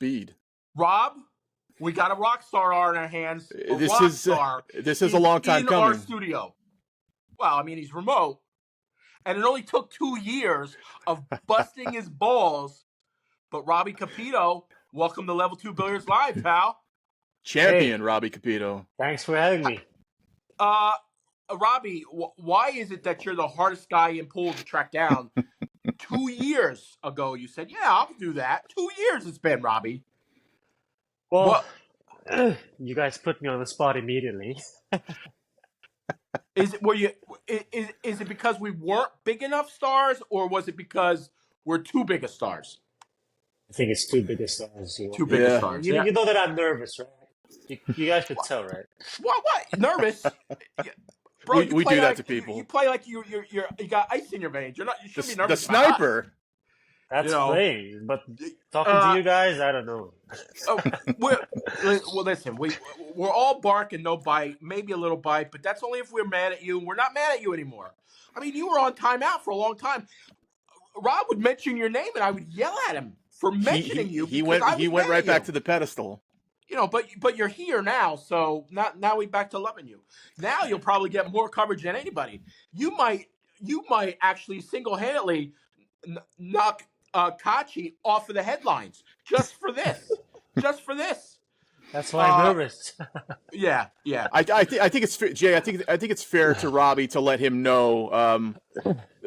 speed. Rob, we got a rock star on our hands. This is a long time coming. In our studio. Well, I mean, he's remote. And it only took 2 years of busting his balls. But Robbie Capito, welcome to Level 2 Billiards Live, pal. Champion, hey. Robbie Capito. Thanks for having me. Robbie, why is it that you're the hardest guy in pool to track down? 2 years ago, you said, yeah, I'll do that. 2 years it's been, Robbie. Well, you guys put me on the spot immediately. Is it because we weren't big enough stars, or was it because we're too big of stars? I think it's too big of stars. Too big of stars. You know that I'm nervous, right? You guys could tell, right? What? Nervous? Bro, we do that to people. You play like you got ice in your veins. You shouldn't be nervous. The sniper. That's playing, but talking to you guys, I don't know. Well, listen, we're all bark and no bite, maybe a little bite, but that's only if we're mad at you. We're not mad at you anymore. I mean, you were on timeout for a long time. Rob would mention your name, and I would yell at him for mentioning you. He went right back to the pedestal. You know, but you're here now, so now we back to loving you. Now you'll probably get more coverage than anybody. You might actually single-handedly knock Kachi off of the headlines just for this. That's why I'm nervous. Yeah. I think it's fair, Jay. I think it's fair to Robbie to let him know.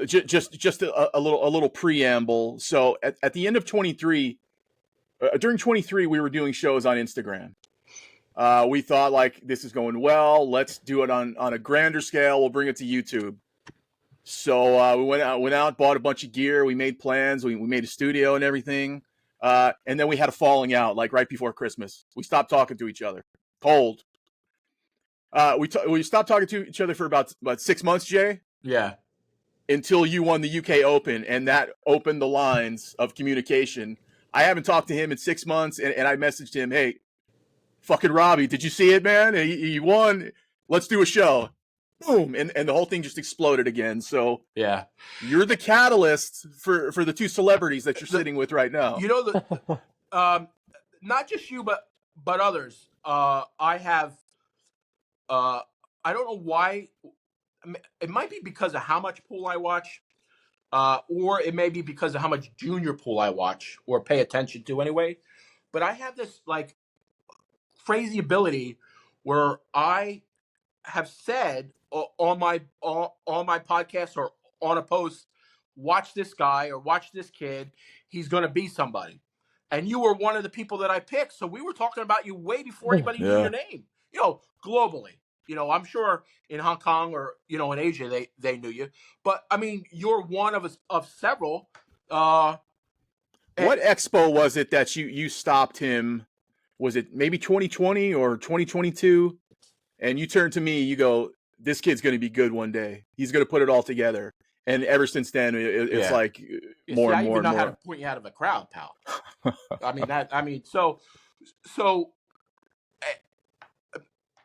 Just a little preamble. So at the end of 23. During 23, we were doing shows on Instagram. We thought, like, this is going well. Let's do it on a grander scale. We'll bring it to YouTube. So we went out, bought a bunch of gear. We made plans. We made a studio and everything. And then we had a falling out, like right before Christmas. We stopped talking to each other. Cold. We stopped talking to each other for about 6 months, Jay. Yeah. Until you won the UK Open, and that opened the lines of communication. I haven't talked to him in 6 months, and I messaged him, hey, fucking Robbie, did you see it, man? He won. Let's do a show. Boom. And the whole thing just exploded again. So yeah, you're the catalyst for the two celebrities that you're sitting with right now. You know, not just you, but others. I have, I don't know why. It might be because of how much pool I watch. Or it may be because of how much junior pool I watch or pay attention to anyway. But I have this like crazy ability where I have said on my podcast or on a post, watch this guy or watch this kid. He's going to be somebody. And you were one of the people that I picked. So we were talking about you way before anybody knew your name, globally. I'm sure in Hong Kong or, in Asia, they knew you. But, I mean, you're one of several. What expo was it that you stopped him? Was it maybe 2020 or 2022? And you turned to me, you go, this kid's going to be good one day. He's going to put it all together. And ever since then, it's like more and more and more. I even know how to point you out of a crowd, pal. So...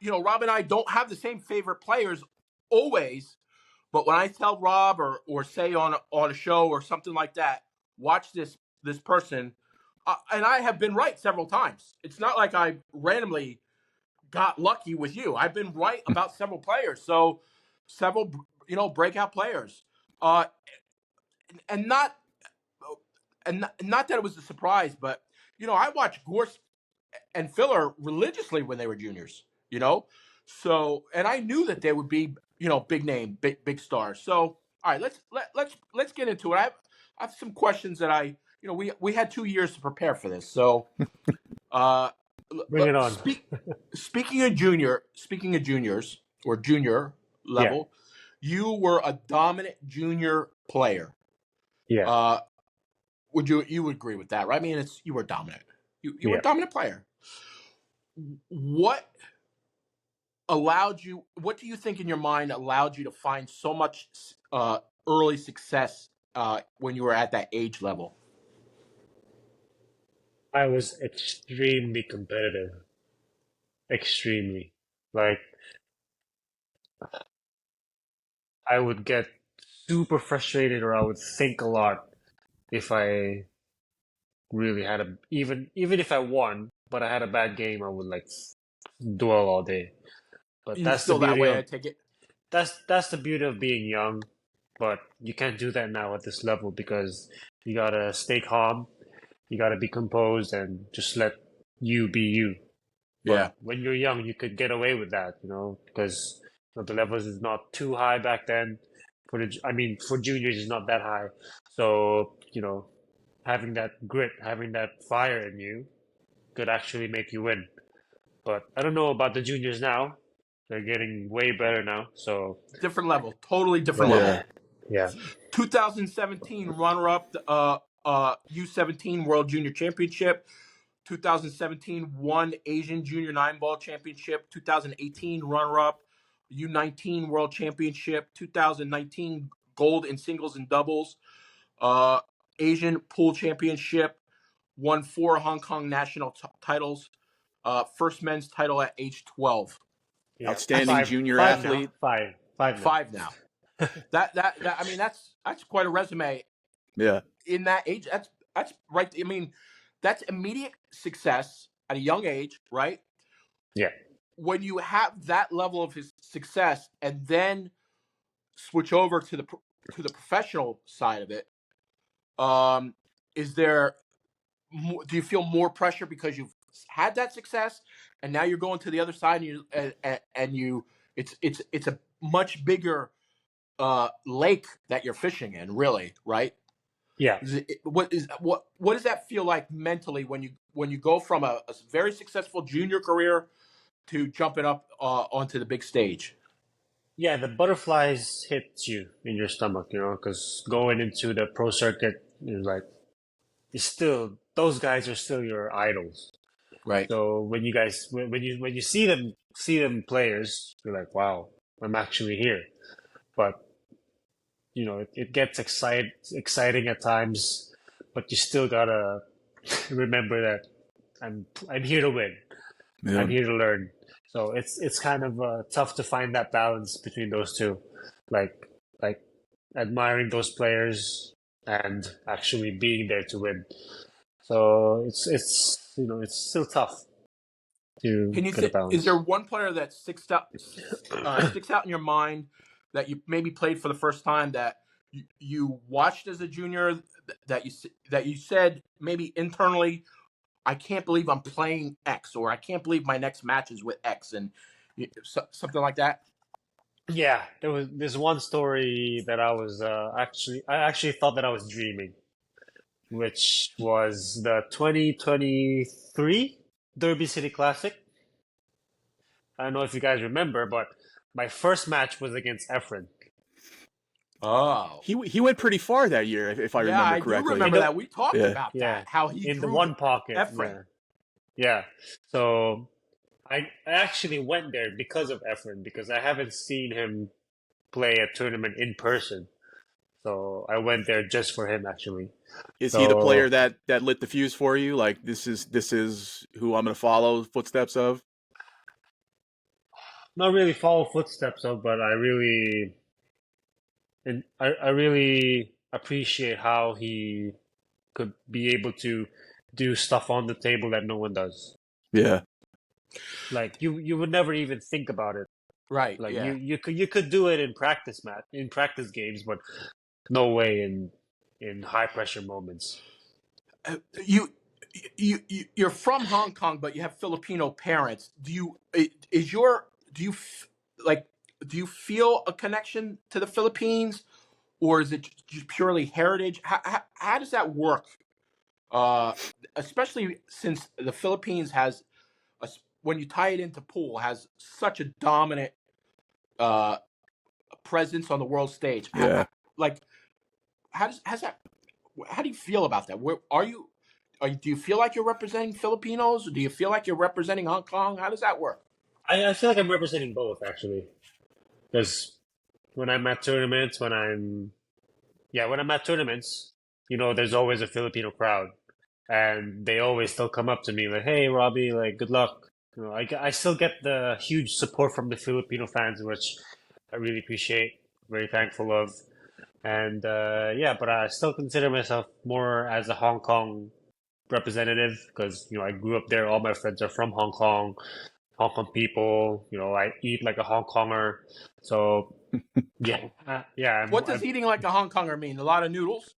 Rob and I don't have the same favorite players always, but when I tell Rob or say on a show or something like that, watch this person, and I have been right several times. It's not like I randomly got lucky with you. I've been right about several players. So several, breakout players, and not that it was a surprise, but I watched Gorst and Filler religiously when they were juniors. So, and I knew that they would be, big name, big stars. So, all right, let's get into it. I have some questions that we had 2 years to prepare for this. So, bring it on. Speaking of juniors or junior level, you were a dominant junior player. Yeah. You would agree with that, right? I mean, you were dominant. You were a dominant player. What do you think in your mind allowed you to find so much early success when you were at that age level? I was extremely competitive. Extremely. Like, I would get super frustrated or I would think a lot if I really had a even if I won, but I had a bad game, I would like dwell all day. But You're that's the still that beauty way, of I take it. that's the beauty of being young. But you can't do that now at this level because you gotta stay calm, you gotta be composed, and just let you be you. Yeah. But when you're young, you could get away with that, because the levels is not too high back then. For juniors, it's not that high. So, having that grit, having that fire in you could actually make you win. But I don't know about the juniors now. They're getting way better now. So, Different level. Totally different but level. yeah, 2017 runner-up, U17 World Junior Championship. 2017 won Asian Junior 9-ball Championship. 2018 runner-up, U19 World Championship. 2019 gold in singles and doubles. Asian Pool Championship. Won 4 Hong Kong national titles. First men's title at age 12. yeah, That's Outstanding junior five now, athlete. five now. 5 now. That I mean that's quite a resume Yeah. in that age. That's right. I mean, that's immediate success at a young age, right? Yeah. When you have that level of his success and then switch over to the professional side of it, is there do you feel more pressure because you've had that success and now you're going to the other side and you it's a much bigger lake that you're fishing in, really, right? Yeah. What does that feel like mentally when you go from a very successful junior career to jumping up onto the big stage? Yeah, the butterflies hit you in your stomach, because going into the pro circuit is like, it's still, those guys are still your idols. Right. So when you guys, when you see them players, you're like, wow, I'm actually here. But it gets exciting at times, but you still gotta remember that I'm here to win. Yeah. I'm here to learn. So it's kind of tough to find that balance between those two, like admiring those players and actually being there to win. So it's still tough to Can you get a is there balance. one player that sticks out in your mind that you maybe played for the first time that you watched as a junior that you said maybe internally, I can't believe I'm playing X, or I can't believe my next match is with X, and something like that? Yeah, there's one story that I actually thought that I was dreaming, which was the 2023 Derby City Classic. I don't know if you guys remember, but my first match was against Efren. Oh, He went pretty far that year, if I yeah, remember I do correctly. In remember the that. We talked Yeah. about Yeah, that, how he in the drove one pocket. Efren. Yeah. So I actually went there because of Efren, because I haven't seen him play a tournament in person. So I went there just for him, actually. Is he the player So that lit the fuse for you? Like this is who I'm going to follow footsteps of? not really follow footsteps of, but I really appreciate how he could be able to do stuff on the table that no one does. Yeah. Like you would never even think about it. Right. Like Yeah. you could do it in practice games, but no way in high pressure moments. Uh, You you're from Hong Kong, but you have Filipino parents. Is your do you like do you feel a connection to the Philippines, or is it just purely heritage? How does that work? Uh, Especially since the Philippines has when you tie it into pool, has such a dominant uh, presence on the world stage. Yeah. Like, how's that? How do you feel about that? Where are you? Do you feel like you're representing Filipinos? Or do you feel like you're representing Hong Kong? How does that work? I feel like I'm representing both, actually, because when I'm at tournaments, when I'm at tournaments, there's always a Filipino crowd, and they always still come up to me like, "Hey, Robbie, like, good luck." I still get the huge support from the Filipino fans, which I really appreciate, very thankful of, and yeah, but I still consider myself more as a Hong Kong representative because I grew up there. All my friends are from Hong Kong, Hong Kong people. I eat like a Hong Konger. So yeah, yeah, What does I'm eating like a Hong Konger mean? A lot of noodles?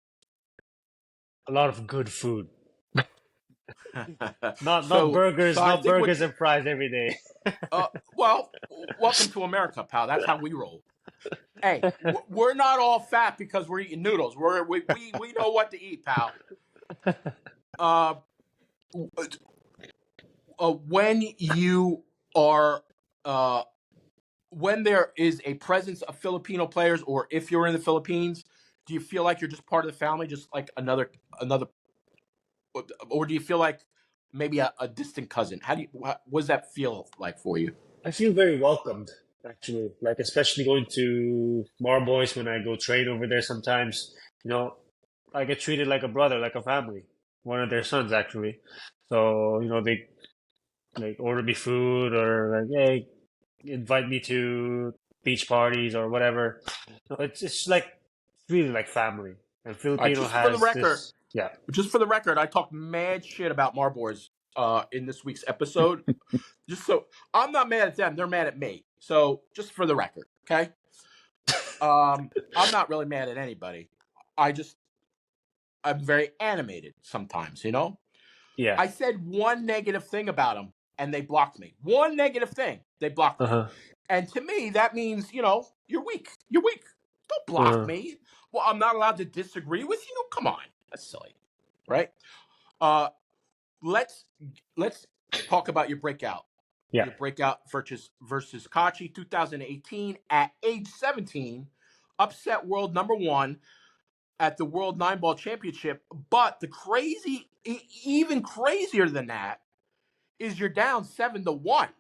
a lot of good food. Not not So burgers, I not think what burgers and fries every day. well, welcome to America, pal. That's how we roll. Hey, we're not all fat because we're eating noodles. We know what to eat, pal. Uh, when you are when there is a presence of Filipino players, or if you're in the Philippines, do you feel like you're just part of the family, just like another, or do you feel like maybe a distant cousin? What does that feel like for you? I feel very welcomed, actually. Like especially going to Marboys when I go train over there sometimes. You know, I get treated like a brother, like a family. One of their sons, actually. So, they like order me food or like, hey, invite me to beach parties or whatever. No, it's like really like family. And All right, Filipino has this, yeah. just for the record, I talked mad shit about Marboys in this week's episode. Just so I'm not mad at them, they're mad at me. So just for the record, okay? I'm not really mad at anybody. I'm very animated sometimes, you know? Yeah. I said one negative thing about them and they blocked me. One negative thing, they blocked me. Uh-huh. And to me, that means, you're weak. You're weak. Don't block Uh-huh. me. Well, I'm not allowed to disagree with you? Come on. That's silly. Right? Uh let's let's talk about your breakout. Yeah. Your breakout versus Kachi 2018 at age 17, upset world number 1 at the World 9-Ball Championship. But even crazier than that is you're down 7-1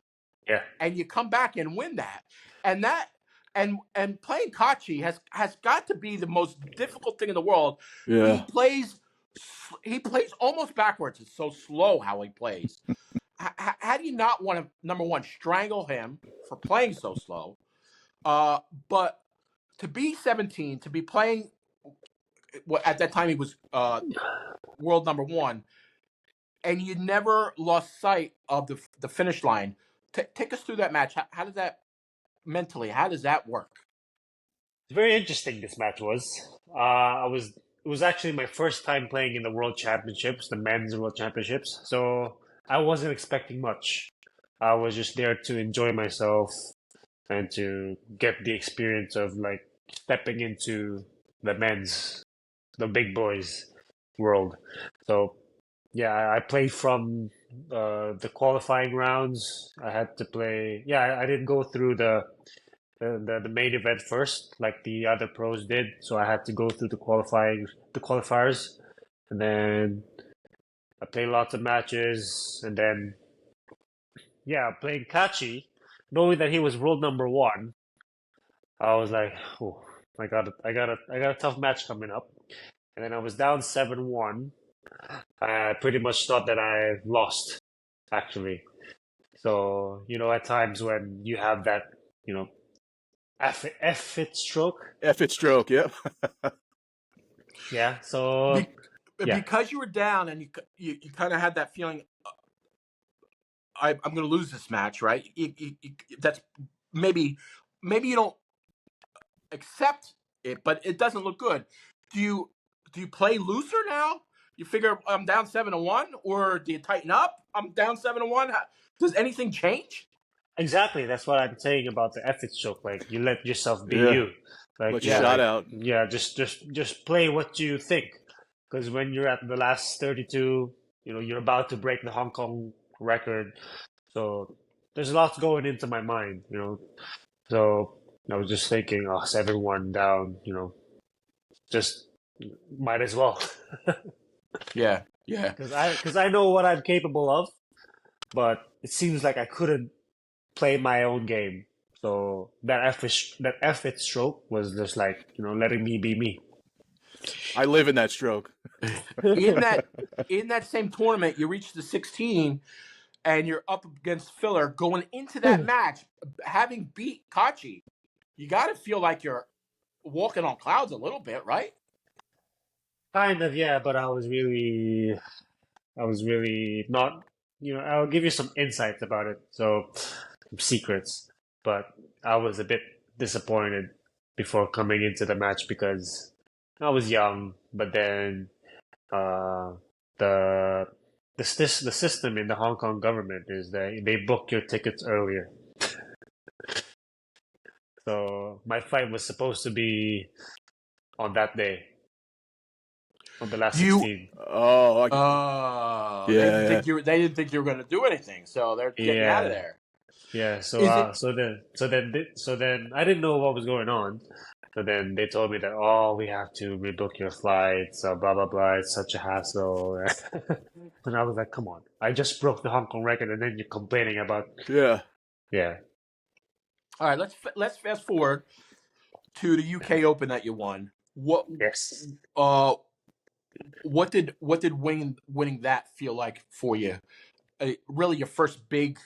Yeah. and you come back and win that. And that and playing Kachi has got to be the most difficult thing in the world. Yeah. He plays almost backwards. It's so slow how he plays. How do you not want to, number one, strangle him for playing so slow? But to be 17, to be playing, at that time he was world number 1, and you never lost sight of the finish line. Take us through that match. How does that mentally? How does that work? It's very interesting this match was. It was actually my first time playing in the World Championships, the men's World Championships. So I wasn't expecting much. I was just there to enjoy myself and to get the experience of like stepping into the men's, the big boys world. So yeah, I played from the qualifying rounds. I had to play. Yeah, I didn't go through the main event first, like the other pros did. So I had to go through the qualifiers, and then I played lots of matches, and then yeah, playing Kachi, knowing that he was world number 1, I was like, oh, I got a tough match coming up, and then I was down 7-1. I pretty much thought that I lost, actually. So at times when you have that, you know, F it stroke. F it stroke. Yep. Yeah. So yeah, Because you were down and you kind of had that feeling, I'm going to lose this match, right? That's maybe you don't accept it, but it doesn't look good. Do you play looser now? You figure I'm down 7-1, or do you tighten up? I'm down 7-1. Does anything change? exactly. That's what I'm saying about the F it stroke. Like you let yourself be Yeah. you. Like Let your shot out. yeah, just play what you think. Because when you're at the last 32, you're about to break the Hong Kong record. So there's lots going into my mind. So I was just thinking, oh, 7-1 down, just might as well. Yeah, yeah. Because I know what I'm capable of, but it seems like I couldn't play my own game. So that F it stroke was just like, letting me be me. I live in that stroke. In that same tournament, you reach the 16, and you're up against Filler going into that match, having beat Kachi. You got to feel like you're walking on clouds a little bit, right? Kind of, yeah, but I was really I was really not, I'll give you some insights about it. So, some secrets. But I was a bit disappointed before coming into the match because I was young, but then uh, the the system in the Hong Kong government is that they book your tickets earlier. So my fight was supposed to be on that day, on the last You 16. Oh, they didn't yeah. think you were going to do anything, so they're getting you out of Yeah, there. yeah. So Is it so then I didn't know what was going on. So then they told me that, oh, we have to rebook your flights, blah blah blah. It's such a hassle. And I was like, come on, I just broke the Hong Kong record, and then you're complaining about, Yeah. yeah, all right? Let's fast forward to the UK Open that you won. yes, Uh what did winning that feel like for you? Really, your first big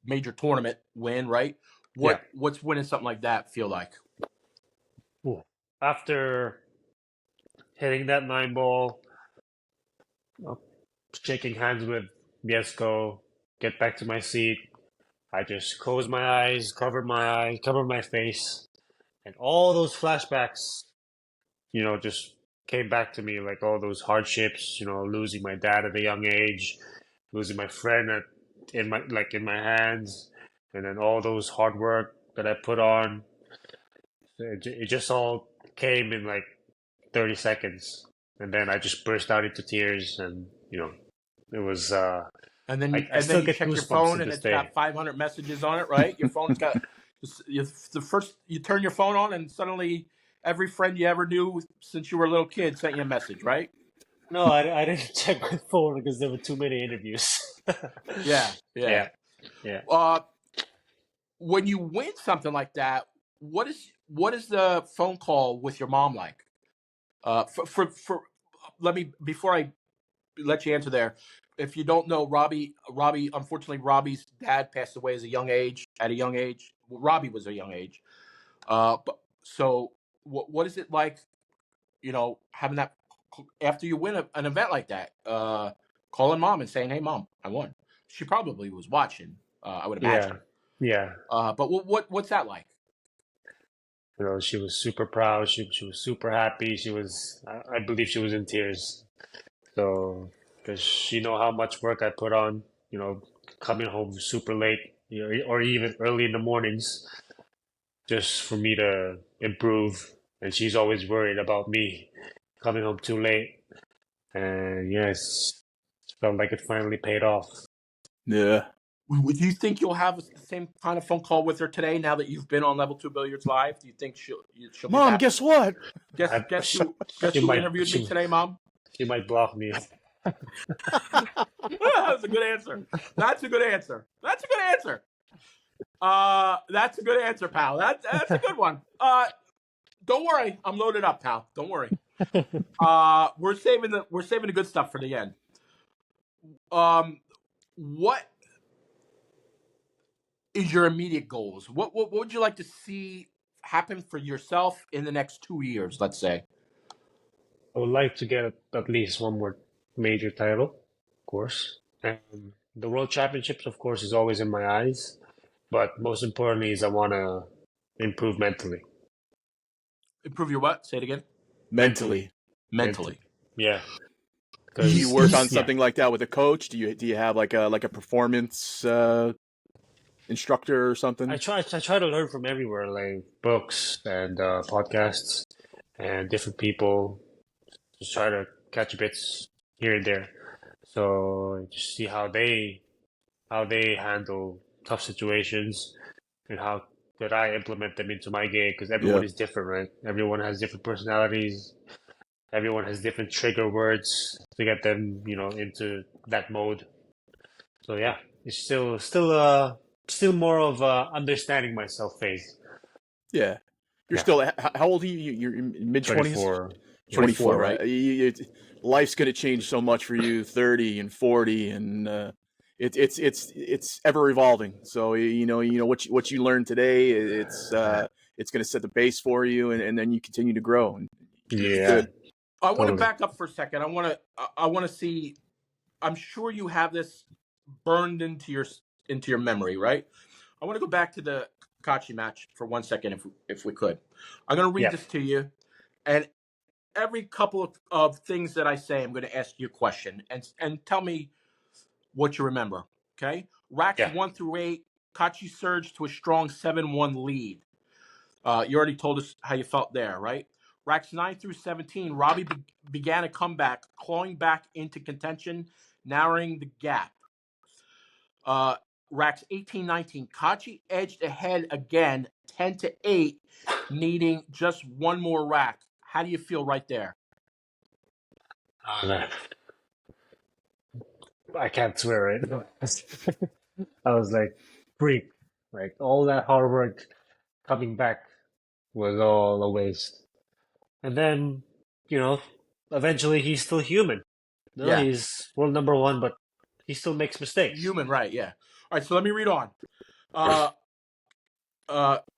major tournament win, right? yeah. What's winning something like that feel like? Ooh. After hitting that 9 ball, uh, shaking hands with Biesco, get back to my seat. I just closed my eyes, covered my face, and all those flashbacks, just came back to me, like all those hardships, losing my dad at a young age, losing my friend in my hands, and then all those hard work that I put on. It just all came in like 30 seconds, and then I just burst out into tears, and it was And then I still you get check your goosebumps phone to and this it's day. got 500 messages on it, right? Your phone's got the first you turn your phone on and suddenly every friend you ever knew since you were a little kid sent you a message, right? No, I didn't check my phone because there were too many interviews. Yeah, yeah. Yeah, yeah. Uh, when you win something like that, what is the phone call with your mom like? For let me before I let you answer there. If you don't know, unfortunately, Robbie's dad passed away at a young age. Well, Robbie was a young age. But so what is it like? Having that after you win an event like that, calling mom and saying, "Hey, mom, I won." She probably was watching. I would Yeah, imagine. yeah. But what's that like? She was super proud. She was super happy. I believe she was in tears. So, because she know how much work I put on, coming home super late, or even early in the mornings, just for me to improve. And she's always worried about me coming home too late. And yes, felt like it finally paid off. Yeah. Do you think you'll have the same kind of phone call with her today now that you've been on Level 2 Billiards Live? Do you think she'll be Mom, that? guess what? I, Guess she who might interviewed me she, today, Mom? she might block me. That's a good answer. That's a good answer. That's a good answer. That's a good answer, pal. That's a good one. Don't worry, I'm loaded up, pal. Don't worry. We're saving the good stuff for the end. What is your immediate goals? What would you like to see happen for yourself in the next 2 years? Let's say. I would like to get at least one more major title, of course. And the World Championships, of course, is always in my eyes. But most importantly is I want to improve mentally. Improve your what? Say it again. Mentally. Mentally. Mentally. Yeah. Do you Because, work on yeah. something like that with a coach? Do you have like a performance instructor or something? I try to learn from everywhere, like books and podcasts and different people. Just try to catch bits here and there. So just see how they handle tough situations and how could I implement them into my game because everyone Yeah. is different, right? Everyone has different personalities. Everyone has different trigger words to get them, into that mode. So yeah, it's still more of understanding myself phase. Yeah. You're Yeah, still how old are you? You're in mid 20s? 24. Yeah, 24, 24, right? right? Life's going to change so much for you 30 and 40 and it's ever evolving. So what you learn today it's going to set the base for you and then you continue to grow and you'll be yeah, good. I want to totally. back up for a second. I want to see I'm sure you have this burned into your memory, right? I want to go back to the Kachi match for 1 second, if we could. I'm going to read Yeah. this to you, and every couple of things that I say, I'm going to ask you a question, and tell me what you remember. Okay, racks Yeah. 1 through 8, Kachi surged to a strong 7-1 lead. You already told us how you felt there, right? Racks 9 through 17, Robbie began a comeback, clawing back into contention, narrowing the gap. Racks 18, 19, Kachi edged ahead again, 10-8, needing just one more rack. How do you feel right there? Man. I can't swear it. I was like, freak. Like all that hard work coming back was all a waste. And then, you know, eventually he's still human. No, Yeah, he's world number one, but he still makes mistakes. human, right? Yeah. All right, so let me read on.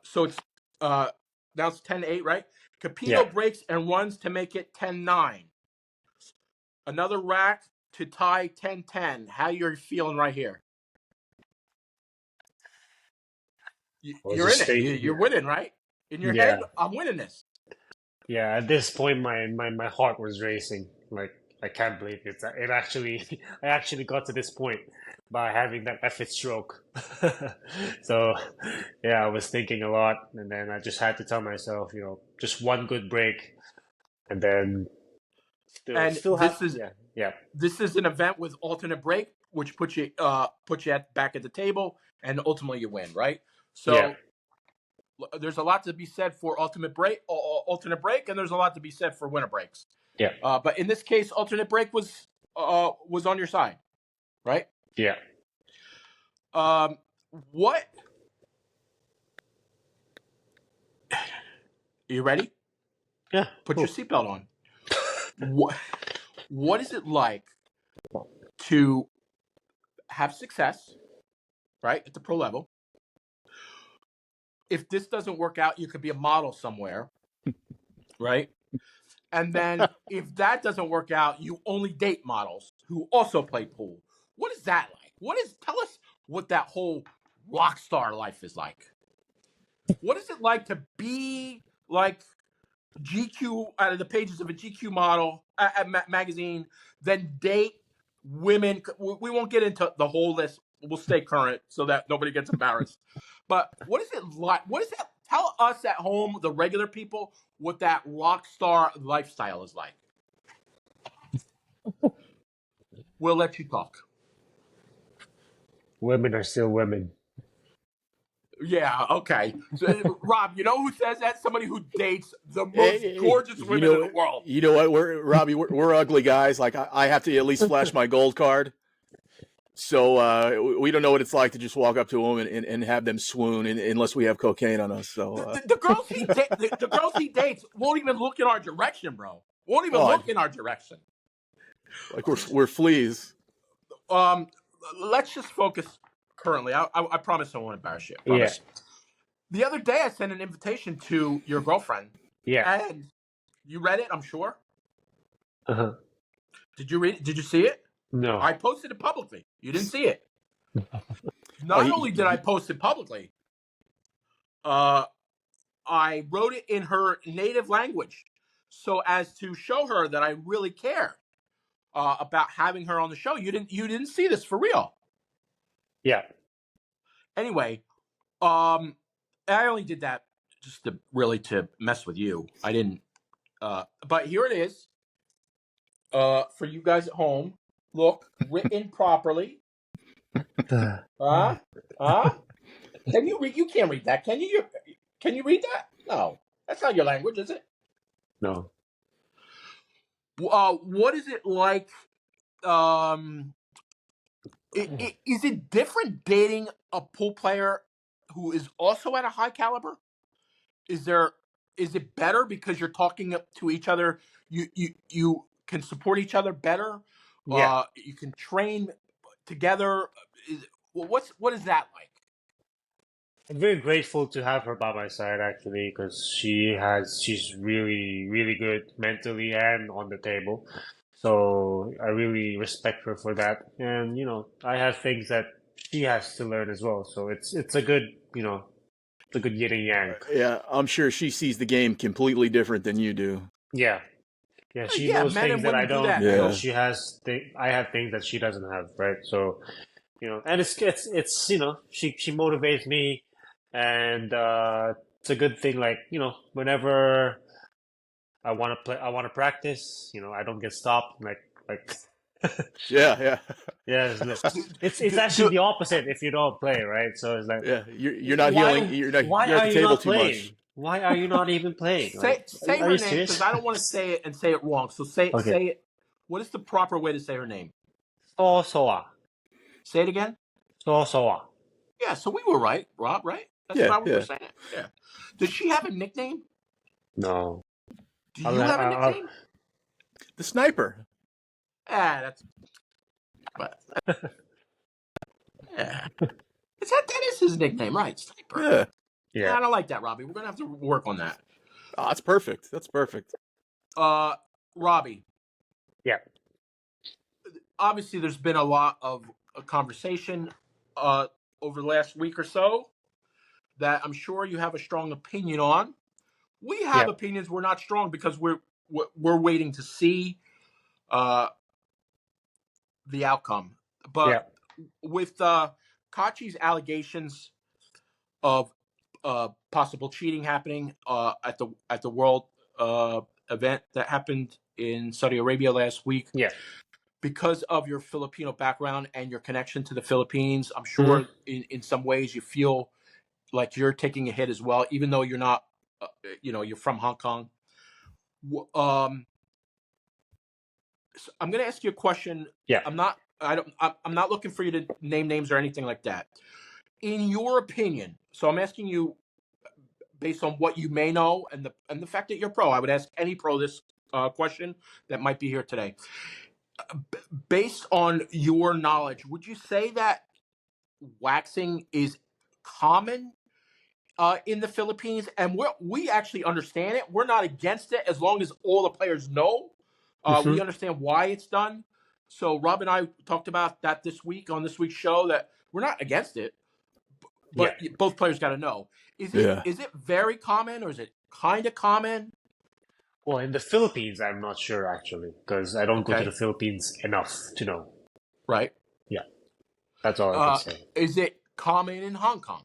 So it's now it's 10-8, right? Capito Yeah. breaks and runs to make it 10-9. Another rack to tie 10-10. How you're feeling right here? I was You're in just it. thinking, You're winning, right? In your head, yeah, I'm winning this. yeah. At this point, my heart was racing. Like I can't believe it actually I actually got to this point by having that effort stroke. So yeah, I was thinking a lot, and then I just had to tell myself, just one good break, and then And still have yeah this is an event with alternate break, which puts you back at the table, and ultimately you win, right? yeah So there's a lot to be said for alternate break, and there's a lot to be said for winner breaks. yeah But in this case, alternate break was on your side, right? yeah. What? You ready? Yeah, Put your cool. seatbelt on. What is it like to have success, right, at the pro level? If this doesn't work out, you could be a model somewhere, right? And then if that doesn't work out, you only date models who also play pool. What is that like? Tell us what that whole rock star life is like. What is it like to be like GQ out of the pages of a GQ model magazine, then date women? We won't get into the whole list. We'll stay current so that nobody gets embarrassed. But what is it like? What is that? Tell us at home, the regular people, what that rock star lifestyle is like. We'll let you talk. Women are still women. Yeah, okay. So, Rob, you know who says that? Somebody who dates the most Hey, gorgeous women in the world. you know what? Robbie. We're ugly guys. Like I have to at least flash my gold card. So we don't know what it's like to just walk up to a woman and have them swoon unless we have cocaine on us. So The girls he dates won't even look in our direction, bro. Won't even oh, look in our direction. like we're fleas. Um, let's just focus currently. I promise I won't embarrass you. I Yeah, promise. The other day I sent an invitation to your girlfriend, yeah. and you read it, I'm sure. Uh-huh. Did you read it? Did you see it? No. I posted it publicly. You didn't see it. Oh, Not only did I post it publicly, uh, I wrote it in her native language so as to show her that I really care about having her on the show. You didn't see this for real. Yeah. Anyway, I only did that just to mess with you. I didn't. But here it is. For you guys at home, look, written properly. Huh? Can you read? You can't read that, can you? Can you read that? No, that's not your language, is it? No. What is it like? Um, is it different dating a pool player who is also at a high caliber? Is there? Is it better because you're talking to each other? You can support each other better. Yeah. You can train together. What is that like? I'm very grateful to have her by my side actually, because she's really, really good mentally and on the table. So I really respect her for that. And, I have things that she has to learn as well. So it's a good, it's a good yin and yang. Yeah, I'm sure she sees the game completely different than you do. Yeah. Yeah, she Yeah, knows men things and that I women do don't, that. and Yeah. she has I have things that she doesn't have, right? So, and it's she motivates me, and it's a good thing. Like, whenever I want to play, I want to practice. I don't get stopped. Like Yeah, yeah, yeah, it's Do, actually do, the opposite if you don't play, right? So it's like, yeah. You're not healing. why You're at are the you table not too much. playing? Why are you not even playing? Like, say are her you name because serious? I don't want to say it and say it wrong. So say Okay, it. What is the proper way to say her name? so Say it again. so. Yeah, so we were right, Rob. Right? That's Yeah, how we were yeah. saying it. Yeah. Does she have a nickname? No, Do I'll, you have a I'll, nickname? The sniper. That's. But, yeah. That is his nickname, right? Sniper. Yeah. Yeah, yeah, I don't like that, Robbie. We're gonna have to work on that. Oh, that's perfect. That's perfect. Robbie. yeah, Obviously, there's been a lot of conversation over the last week or so that I'm sure you have a strong opinion on. We have yeah, opinions. We're not strong because we're waiting to see uh, the outcome. yeah, But with Kachi's allegations of possible cheating happening at the World event that happened in Saudi Arabia last week, yeah. because of your Filipino background and your connection to the Philippines, I'm Hmm. sure in some ways you feel like you're taking a hit as well, even though you're not, you're from Hong Kong. So I'm going to ask you a question. Yeah. I'm not looking for you to name names or anything like that. In your opinion, so I'm asking you based on what you may know and the fact that you're pro. I would ask any pro this question that might be here today. Based on your knowledge, would you say that waxing is common in the Philippines? And we actually understand it. We're not against it as long as all the players know. We Hmm. understand why it's done. So Rob and I talked about that this week on this week's show, that we're not against it, Yeah. but both players got to know. Yeah. Is it very common or is it kind of common? Well, in the Philippines, I'm not sure actually, because I don't go to the Okay, Philippines enough to know. right. Yeah, that's all I can say. Is it common in Hong Kong?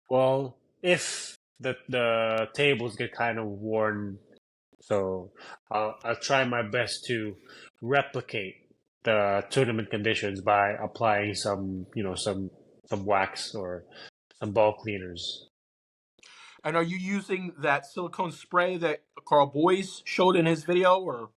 Well, if the tables get kind of worn, so I'll try my best to replicate the tournament conditions by applying some wax or some ball cleaners. And are you using that silicone spray that Carl Boyes showed in his video, or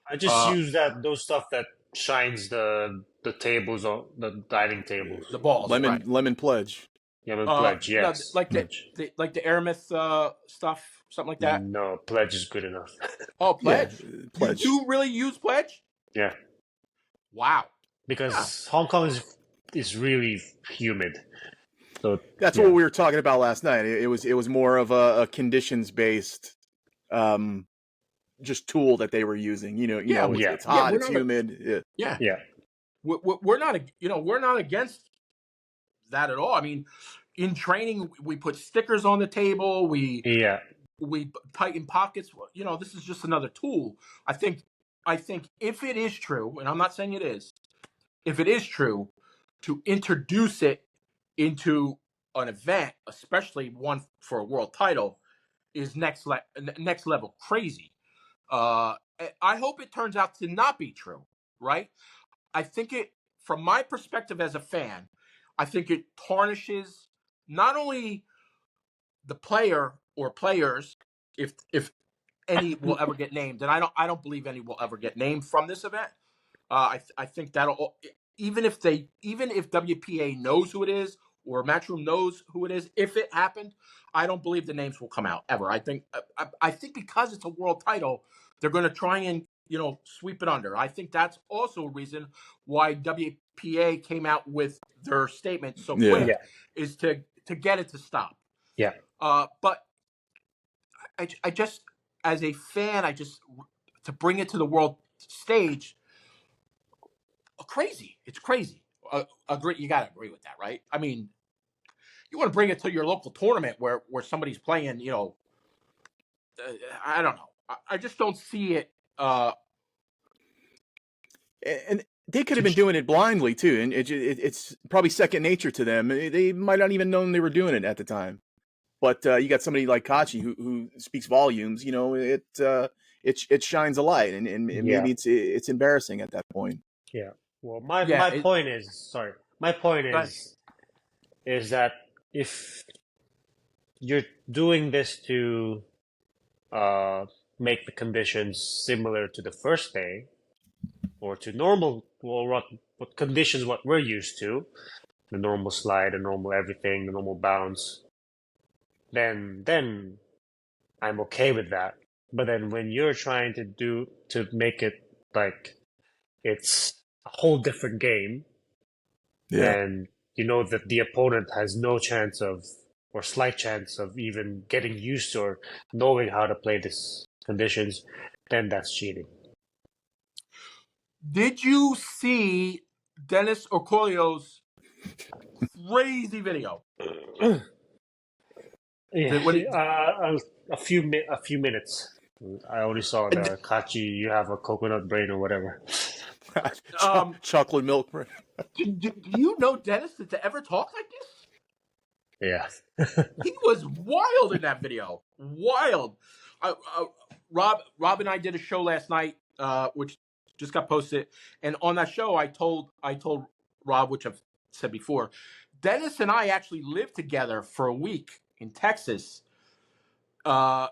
I just uh, use those stuff that shines the tables on the dining tables. the balls? Right. Lemon pledge. Yeah, but pledge, No, yes, like pledge. the Aramith stuff, something like that. No, pledge is good enough. Oh, Yeah, pledge. You pledge. do really use pledge? Yeah, Wow. Yeah. because Hong Kong is really humid. So That's yeah, what we were talking about last night. It was more of a conditions based just tool that they were using. Yeah. yeah, It's Yeah. hot, it's humid. Yeah. Yeah. yeah, We're not. We're not against that at all. I mean, in training, we put stickers on the table. yeah, We tighten pockets. This is just another tool. I think if it is true, and I'm not saying it is, if it is true, to introduce it into an event, especially one for a world title, is next level crazy. I hope it turns out to not be true, right? I think from my perspective as a fan, I think it tarnishes not only the player or players, if any will ever get named, and I don't believe any will ever get named from this event. I think that'll, even if WPA knows who it is or Matchroom knows who it is, if it happened, I don't believe the names will come out ever. I think because it's a world title, they're going to try and sweep it under. I think that's also a reason why WPA came out with their statement so Yeah. yeah, quick, is to get it to stop. yeah. But I just, as a fan, to bring it to the world stage, crazy. It's crazy. Agree. You got to agree with that, right? I mean, you want to bring it to your local tournament where somebody's playing. I don't know. I just don't see it. And they could have been doing it blindly too, and it's probably second nature to them. They might not even known they were doing it at the time. But you got somebody like Kachi who speaks volumes. It shines a light, and maybe it's embarrassing at that point. Yeah. Well, my point is that if you're doing this to make the conditions similar to the first day, or to normal, what conditions what we're used to, the normal slide, the normal everything, the normal bounce, then I'm okay with that. But then when you're trying to make it like it's a whole different game, and you know that the opponent has no chance of, or slight chance of even getting used to or knowing how to play these conditions, then that's cheating. Did you see Dennis Okoye's crazy video? A few minutes. I only saw the Kachi, you have a coconut brain or whatever. Chocolate milk. Do you know Dennis to ever talk like this? Yeah. He was wild in that video. Wild. Rob and I did a show last night, which just got posted, and on that show, I told Rob, which I've said before, Dennis and I actually lived together for a week in Texas, and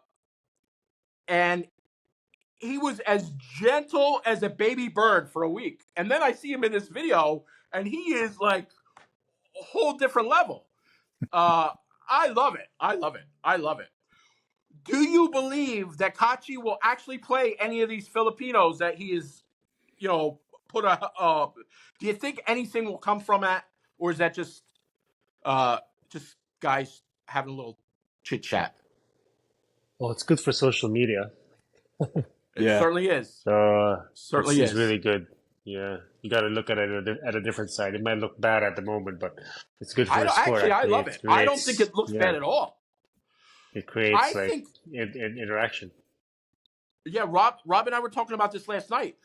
he was as gentle as a baby bird for a week, and then I see him in this video, and he is like a whole different level. I love it. I love it. I love it. Do you believe that Kachi will actually play any of these Filipinos that he is, put a? Do you think anything will come from that, or is that just guys having a little chit chat? Well, it's good for social media. It certainly is. Certainly is. It's really good. Yeah, you got to look at it at a different side. It might look bad at the moment, but it's good for the sport. Actually, I love it. I don't think it looks bad at all. It creates interaction. Yeah, Rob and I were talking about this last night.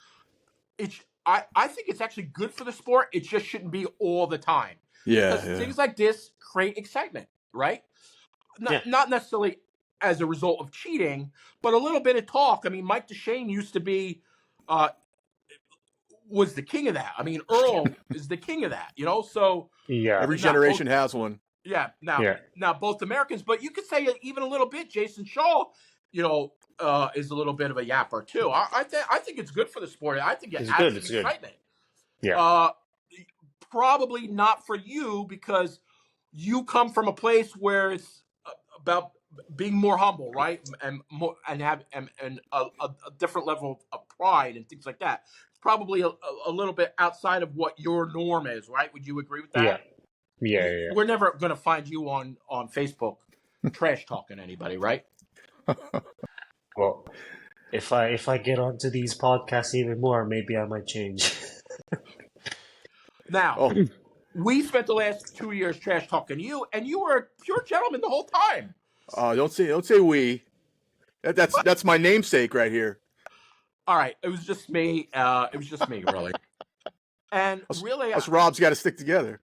I think it's actually good for the sport. It just shouldn't be all the time. Because things like this create excitement, right? Not necessarily as a result of cheating, but a little bit of talk. I mean, Mike DeShane used to be was the king of that. I mean, Earl is the king of that, So every generation has one. Yeah. Now both Americans, but you could say even a little bit. Jason Shaw, is a little bit of a yapper too. I think it's good for the sport. I think it adds some excitement. Yeah. Probably not for you because you come from a place where it's about being more humble, right? And have a different level of pride and things like that. It's probably a little bit outside of what your norm is, right? Would you agree with that? Yeah. We're never going to find you on Facebook trash talking anybody, right? Well, if I get onto these podcasts even more, maybe I might change. Now, we spent the last 2 years trash talking you, and you were a pure gentleman the whole time. Don't say we. That's my namesake right here. All right, it was just me. Really. And really, us Rob's got to stick together.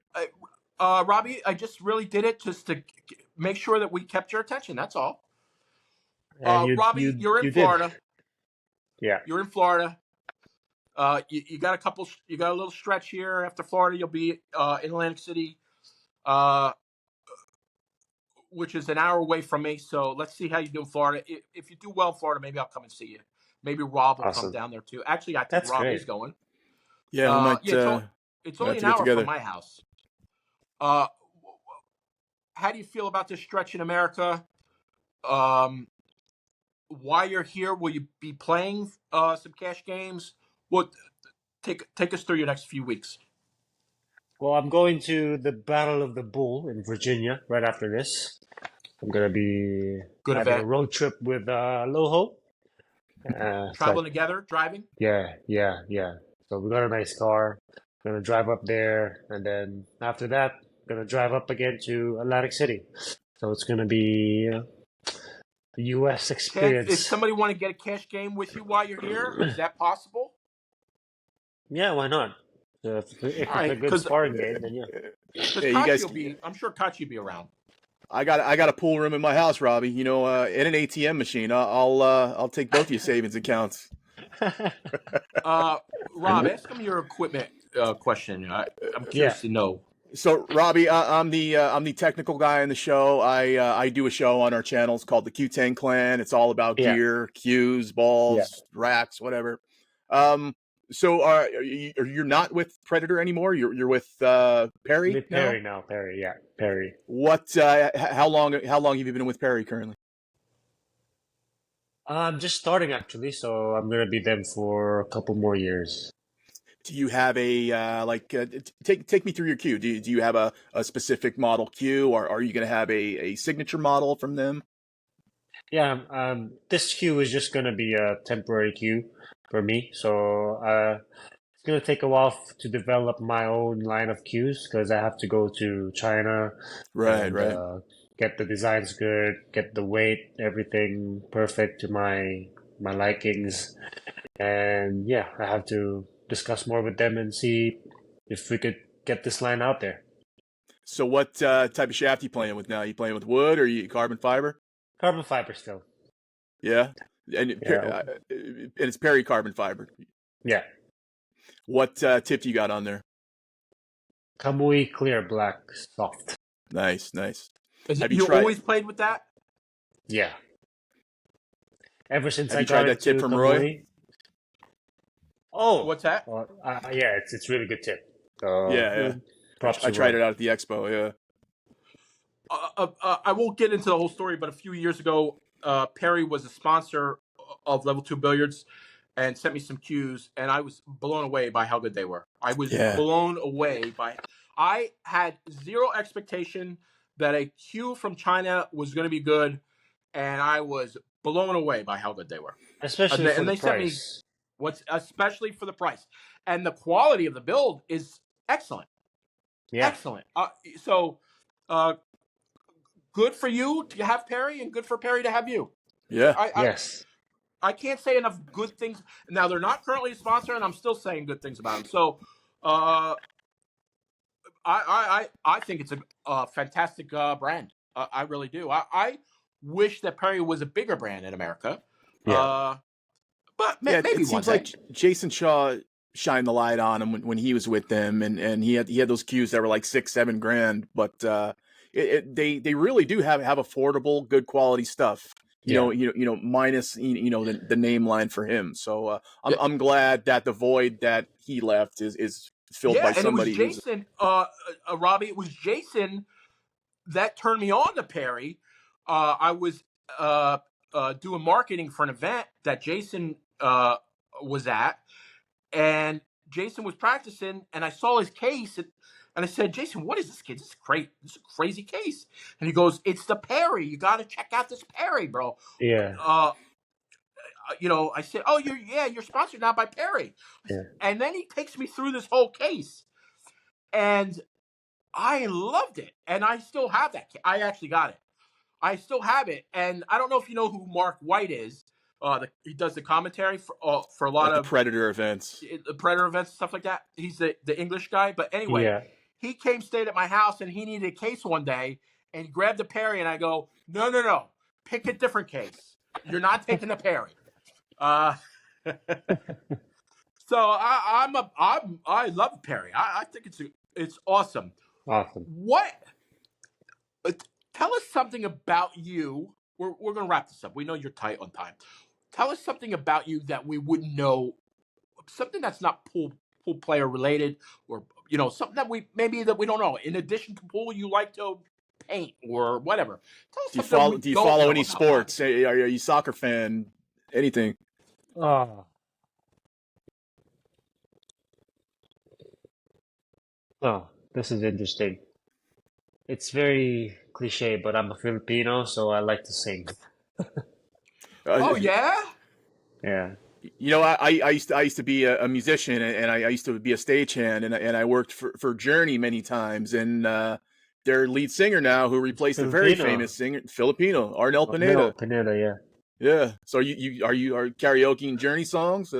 Robbie, I just really did it just to make sure that we kept your attention. That's all. Robbie, you're in Florida. Yeah, you're in Florida. You got a little stretch here after Florida. You'll be in Atlantic City, which is an hour away from me. So let's see how you do in Florida. If you do well in Florida, maybe I'll come and see you. Maybe Rob will come down there too. Actually, I think Rob is going. Yeah, we might. It's only an hour from my house. How do you feel about this stretch in America? Why you're here? Will you be playing some cash games? What? Take us through your next few weeks. Well, I'm going to the Battle of the Bull in Virginia right after this. I'm going to be having a road trip with Loho. It's like, Traveling together, driving. yeah, yeah, yeah. So we got a nice car. Gonna drive up there, and then after that, gonna drive up again to Atlantic City. So it's gonna be a U.S. If experience. somebody want to get a cash game with you while you're here, is that possible? Yeah, why not? All If it's a right, good sparring game, then yeah. because Hey, you Kachi guys, will be. I'm sure Kachi will be around. I got a pool room in my house, Robbie. You know, and an ATM machine. I'll take both of your savings accounts. Rob, ask him your equipment question. I'm Yeah, curious to know. So, Robbie, I'm the technical guy in the show. I do a show on our channels called the Q10 Clan. It's all about yeah, gear, cues, yeah. balls, racks, whatever. Um, so you're not with Predator anymore? You're with Perry With now? Perry now, Perry, yeah, Perry. What? How long have you been with Perry currently? I'm just starting actually, so I'm gonna be them for a couple more years. Do you have a take me through your cue? Do you have a specific model cue, or are you going to have a signature model from them? Yeah, this queue is just gonna be a temporary queue for me, so it's gonna take a while to develop my own line of queues because I have to go to China Right, and right. get the designs good, get the weight, everything perfect to my likings, and yeah, I have to discuss more with them and see if we could get this line out there. So what type of shaft you playing with now? You playing with wood or you carbon fiber? Carbon fiber still. Yeah, Yeah, and it's Perry carbon fiber. yeah. What tip you got on there? Kamui clear black soft. Nice, nice. Is it Have you you tried always played with that? Yeah. Ever since Have I you tried got that tip into from Roy? Kamui. Oh, What's that? yeah, it's really good tip. Yeah, yeah. Props I to tried Roy. it out at the expo. Yeah. I won't get into the whole story, but a few years ago, Perry was a sponsor of Level2Billiards and sent me some cues, and I was blown away by how good they were. I was Yeah. blown away by. I had zero expectation that a cue from China was going to be good, and I was blown away by how good they were. Especially for And the they sent me price. what's especially for the price, and the quality of the build is excellent, Yeah. excellent. So. Uh, Good for you to have Perry, and good for Perry to have you. Yeah. Yes. I can't say enough good things. Now they're not currently a sponsor, and I'm still saying good things about them. So, uh, I think it's a fantastic brand. I really do. I wish that Perry was a bigger brand in America, Yeah. but Yeah, maybe it one seems day. like Jason Shaw shined the light on him when he was with them, and he had those cues that were like 6-7 grand, but they really do have affordable, good quality stuff. Yeah. Minus the name line for him. So Yeah, I'm glad that the void that he left is filled by yeah, and it was somebody who's Jason, Robbie. It was Jason that turned me on to Perry. I was doing marketing for an event that Jason was at, and Jason was practicing, and I saw his case, and I said, "Jason, what is this kid? This is great. This is a crazy case." And he goes, "It's the Perry. You got to check out this Perry, bro." Yeah. Uh, I said, "Oh, you're sponsored now by Perry," Yeah. and then he takes me through this whole case, and I loved it, and I still have that. I actually got it. I still have it, and I don't know if you know who Mark White is. He does the commentary for a lot at the of Predator events. Predator events and stuff like that. He's the English guy, but anyway, Yeah. he came stayed at my house, and he needed a case one day, and he grabbed the Perry, and I go, no, no, no, pick a different case. You're not taking the Perry. Uh, so I love Perry. I think it's awesome. Awesome. What? Tell us something about you. We're gonna wrap this up. We know you're tight on time. Tell us something about you that we wouldn't know. Something that's not pool player related, or something that we don't know. In addition to pool, you like to paint or whatever. Tell us something that we Do you don't follow know any about, Robbie. sports? Are you a soccer fan? Anything? Oh. Oh, this is interesting. It's very cliche, but I'm a Filipino, so I like to sing. Oh Uh, yeah. Yeah. You know, I used to be a musician, and I used to be a stagehand, and I worked for Journey many times, and their lead singer now, who replaced the very Filipino. famous singer Filipino Arnel Oh, no, Pineda. Pineda, yeah. Yeah. So are karaoke and Journey songs?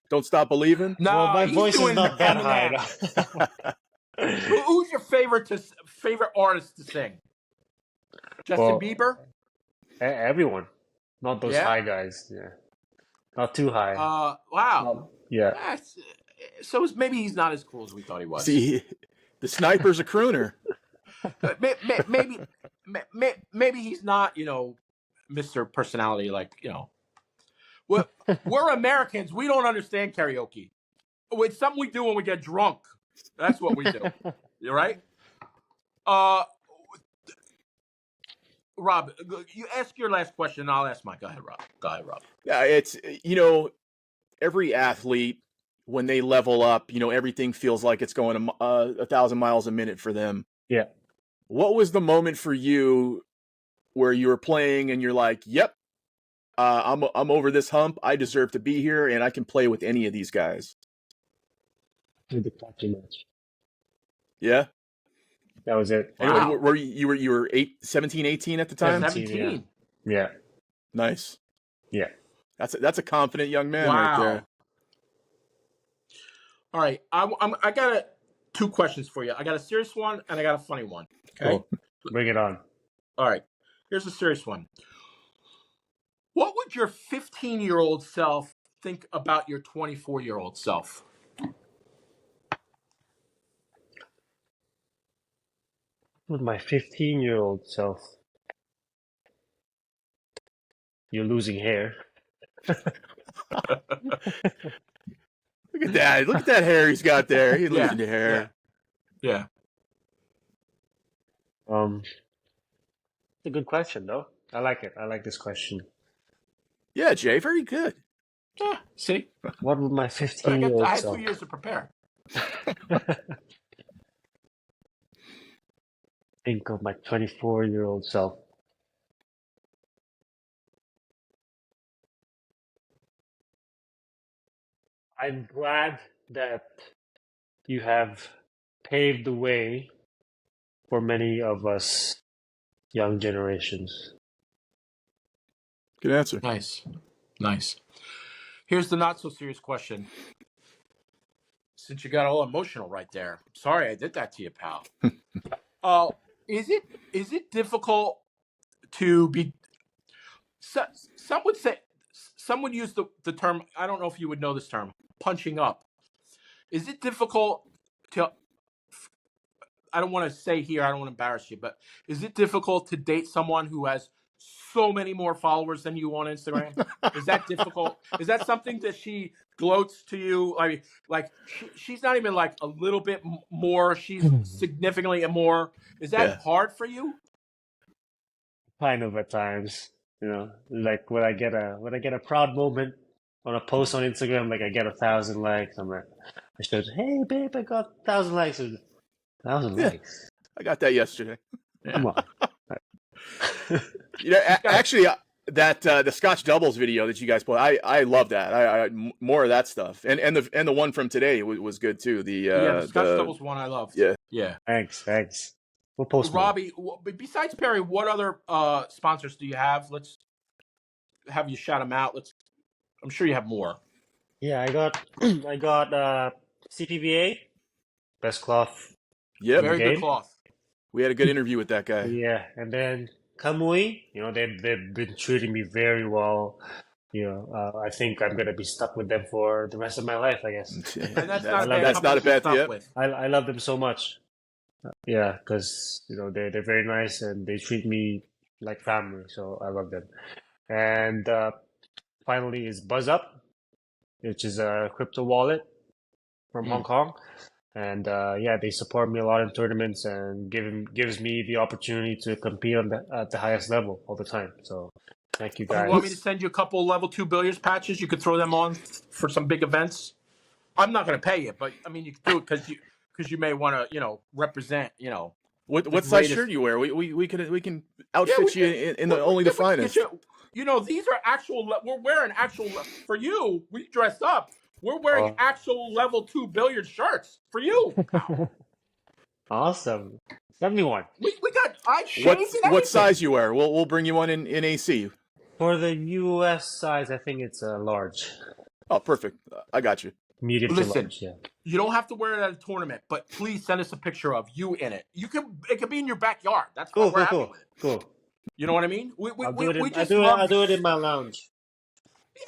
Don't Stop believing. Well, No, my he's voice is doing not that high. Eminem. No. Who's your favorite artist to sing? Justin Well, Bieber? everyone, not those Yeah. high guys. Yeah, not too high. Wow. Yeah. That's, so maybe he's not as cool as we thought he was. See, the sniper's a crooner. Maybe he's not, Mr. Personality, like, We're Americans. We don't understand karaoke. It's something we do when we get drunk. That's what we do. You're right? Rob, you ask your last question, and I'll ask mine. Go ahead, Rob. Yeah, it's every athlete, when they level up, everything feels like it's going 1,000 miles a minute for them. Yeah. What was the moment for you where you were playing and you're like, "Yep, I'm over this hump. I deserve to be here, and I can play with any of these guys." The Capito match. Yeah. That was it. And Wow. were you were 17, 18 at the time? 17. Yeah. Nice. Yeah. That's a confident young man Wow. right there. All right. I got two questions for you. I got a serious one and I got a funny one. Okay. Cool. Bring it on. All right. Here's a serious one. What would your 15-year-old self think about your 24-year-old self? With my 15-year-old self, you're losing hair. Look at that. Look at that hair he's got there. He's losing the hair. Yeah. It's a good question, though. I like it. I like this question. Yeah, Jay, very good. Yeah. See? What would my I 15-year-old had self? 2 years to prepare. Think of my 24-year-old self. I'm glad that you have paved the way for many of us young generations. Good answer. Nice. Here's the not so serious question. Since you got all emotional right there, sorry I did that to you, pal. Is it difficult to be? Some would say, some would use the term. I don't know if you would know this term, punching up. Is it difficult to? I don't want to say here. I don't want to embarrass you, but is it difficult to date someone who has so many more followers than you on Instagram? Is that difficult? Is that something that she gloats to you? I mean, like she's not even like a little bit more. She's significantly more. Is that hard for you? Kind of at times, like when I get a proud moment on a post on Instagram, like I get 1,000 likes. I'm like, I should, hey babe, I got 1,000 likes. 1,000 likes. I got that yesterday. Come on. Actually, that the Scotch doubles video that you guys put, I love that. I more of that stuff, and the one from today was good too. The Scotch doubles one I love. Yeah. Thanks. We'll post more. Robbie, besides Perry, what other sponsors do you have? Let's have you shout them out. I'm sure you have more. Yeah, I got CPVA, best cloth. Yeah, very good cloth. We had a good interview with that guy. Yeah, and then Kamui, they've been treating me very well. I think I'm gonna be stuck with them for the rest of my life, I guess. And that's not a bad thing. I love them so much. Yeah, because they're very nice and they treat me like family, so I love them. And finally is BuzzUp, which is a crypto wallet from Hong Kong. And they support me a lot in tournaments and gives me the opportunity to compete at the highest level all the time. So thank you guys. You want me to send you a couple Level 2 Billiards patches? You could throw them on for some big events. I'm not going to pay you, but I mean you could do it because you may want to represent What size shirt you wear? We can outfit you in only the finest. You know, these are actual. We're wearing actual. For you, we dressed up. We're wearing Oh. actual level 2 billiard shirts for you, pal. Awesome. 71. We got eye shades and What everything. size you wear? We'll bring you one in AC. For the US size, I think it's a large. Oh, perfect. I got you. Medium to Listen, large, yeah. you don't have to wear it at a tournament, but please send us a picture of you in it. It could be in your backyard. That's why we're happy with it. Cool. You know what I mean? I'll do Love it in my lounge.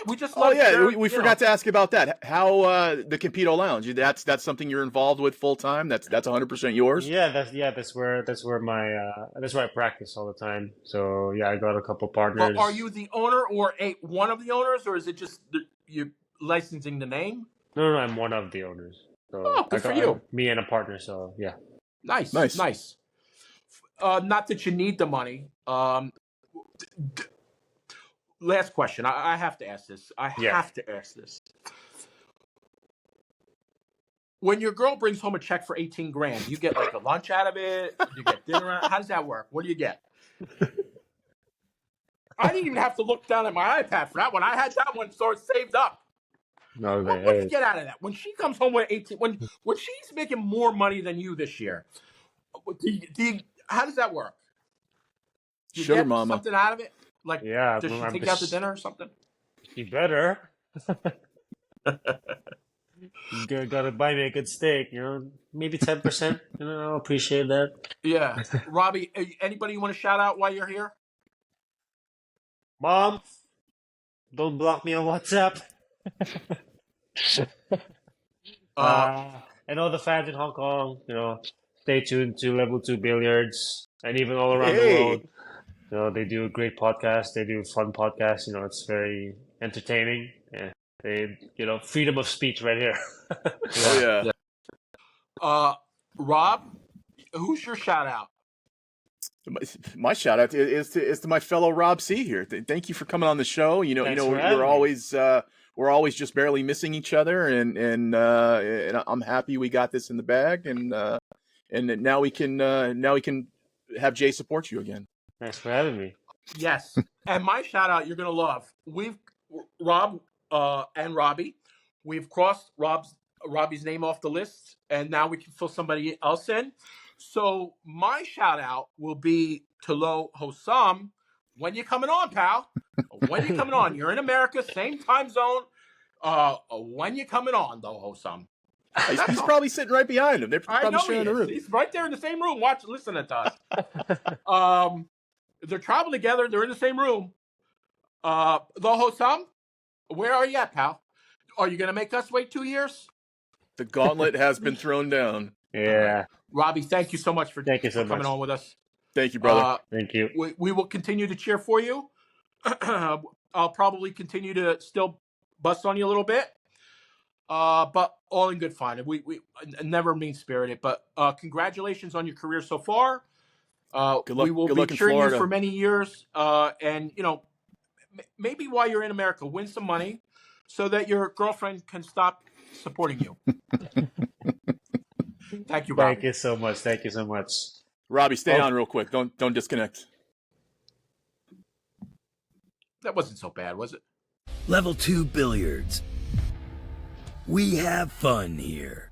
We just Oh love yeah, sharing, we forgot to ask about that. How the Capito Lounge? That's something you're involved with full time. That's 100% yours. Yeah, that's where I practice all the time. So yeah, I got a couple partners. Are you the owner or one of the owners, or is it just you licensing the name? No, I'm one of the owners. So good for you. Me and a partner. So yeah. Nice. Not that you need the money. Last question. I have to ask this. Have to ask this. When your girl brings home a check for 18 grand, you get like a lunch out of it? You get dinner out? How does that work? What do you get? I didn't even have to look down at my iPad for that one. I had that one saved up. No, what do you get out of that? When she comes home with 18, when she's making more money than you this year, how does that work? Do you Sugar get mama. something out of it? Like, yeah, does she take you out to dinner or something? You better. You gotta buy me a good steak, maybe 10%. I'll appreciate that. Yeah. Robbie, anybody you want to shout out while you're here? Mom, don't block me on WhatsApp. And all the fans in Hong Kong, stay tuned to Level 2 Billiards, and even all around the world. They do a great podcast. They do fun podcasts. It's very entertaining. Yeah. They, freedom of speech right here. Oh yeah. Rob, who's your shout out? My shout out is to my fellow Rob C here. Thank you for coming on the show. We're always just barely missing each other, and I'm happy we got this in the bag, and now we can have Jay support you again. Thanks for having me. Yes, and my shout out you're gonna love. Rob and Robbie, we've crossed Robbie's name off the list, and now we can fill somebody else in. So my shout out will be to Lo Hossam. When you coming on, pal? When you coming on? You're in America, same time zone. When you coming on, Lo Hossam? He's probably sitting right behind him. They're probably sharing the room. He's right there in the same room, listening to us. They're traveling together. They're in the same room. Lo Hossam, where are you at, pal? Are you going to make us wait 2 years? The gauntlet has been thrown down. Yeah. Robbie, thank you so much for coming on with us. Thank you, brother. Thank you. We will continue to cheer for you. I'll probably continue to still bust on you a little bit. But all in good fun. We never mean-spirited. But congratulations on your career so far. Good luck, we will be cheering you for many years. And, maybe while you're in America, win some money so that your girlfriend can stop supporting you. Thank you, Robbie. Thank you so much. Robbie, stay on real quick. Don't disconnect. That wasn't so bad, was it? Level 2 Billiards. We have fun here.